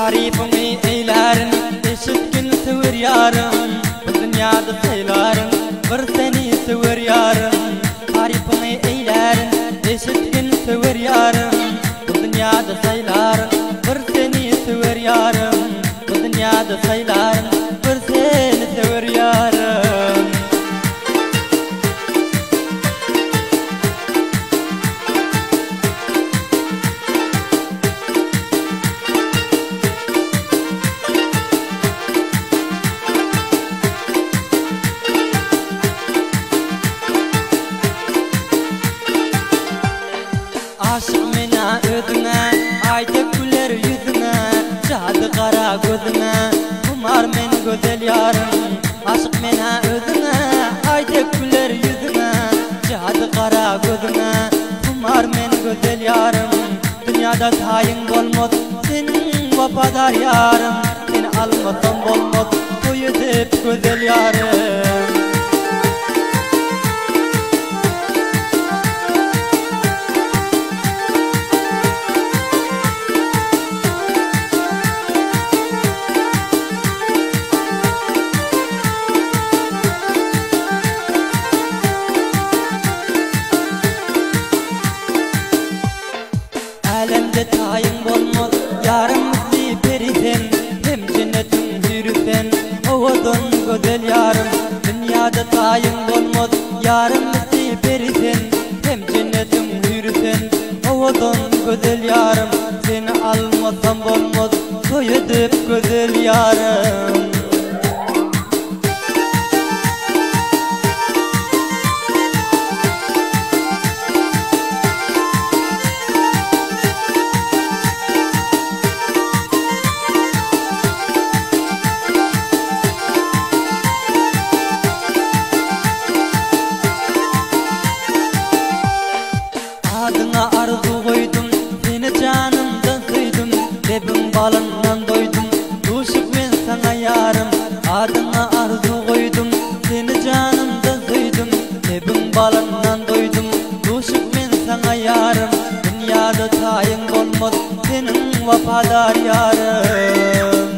Tarifimi eylerin eşitkin sever yarım Bu dünyada sayıların bir seni sever yarım Tarifimi eylerin eşitkin sever yarım Bu dünyada sayıların bir seni sever yarım Bu dünyada sayıların bir seni sever yarım Aşık mena ödüne, ayda güler yüzüne Şadı kara gözüne, kumar men güzel yarım Aşık mena ödüne, ayda güler yüzüne Şadı kara gözüne, kumar men güzel yarım Dünyada tayın olmaz, senin vafadar yarım Seni almasam olmaz, toy edip güzel yarım Alemde tayın olmaz, yarımızı perisen Hem cennetin hürüsen, ovadın güzel yarım Dünyada tayın olmaz, yarımızı perisen Hem cennetin hürüsen, ovadın güzel yarım Seni almasam olmaz, toy edip güzel yarım Adına arzu koydum, seni canımdan duydum Bebin balından doydum, düşüp ben sana yarım Adına arzu koydum, seni canımdan duydum Bebin balından doydum, düşüp ben sana yarım Dünyada tayın olmaz, senin vafadar yarım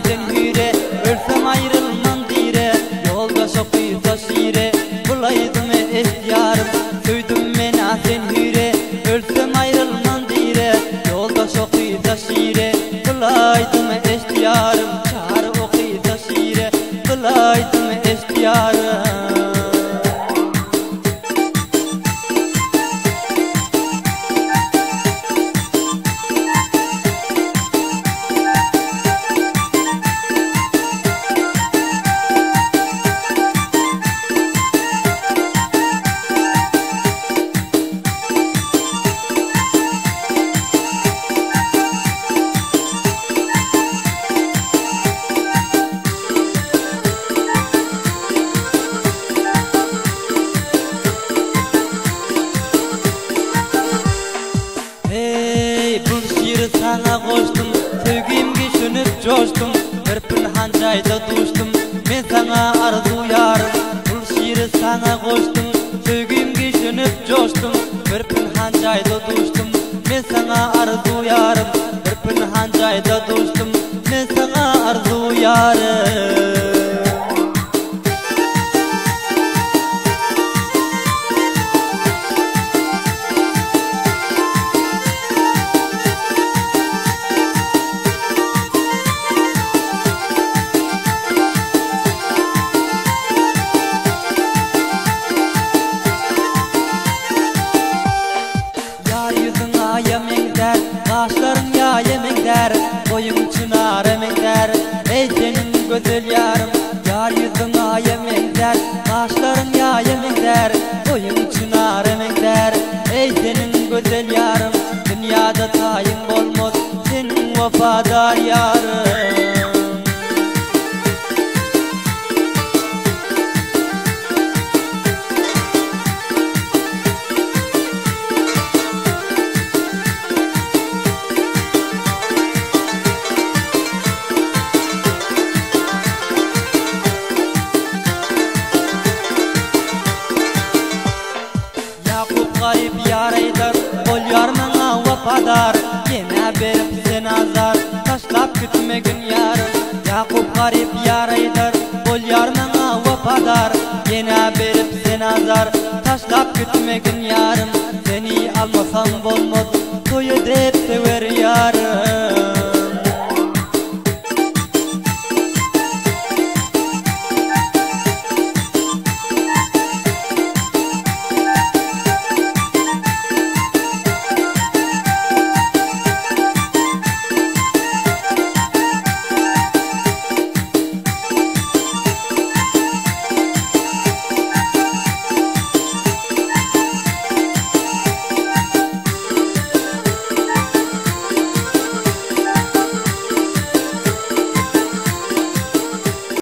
Sen hüre, ölsem ayrılmam dire Yoldaş okuysa şiire, bulaydım ihtiyarım Söydüm mena sen hüre, ölsem ayrılmam dire Yoldaş okuysa şiire, bulaydım ihtiyarım Çağrı okuysa şiire, bulaydım ihtiyarım Sana koştum, sevgimge şönüp coştum Bir pınhan jayda duştum, men sana arzu yarım Bu şiiri sana koştum, sevgimge şönüp coştum Bir pınhan jayda duştum, men sana arzu yarım Bir pınhan jayda duştum, men sana arzu yarım Kaşların ya yemekler, boyun çınar emekler Ey senin güzel yarım, yar yüzüna yemekler Kaşların ya yemekler, boyun çınar emekler Ey senin güzel yarım, dünyada tayın olmaz Senin vefadar yarım berip sen azar taşlap gitmegin yarım Yakup garip yaraydır bol yar mana vafadar Yine berip sen azar taşlap gitmegin yarım Seni almasam bolmaz toyu dep sever yarım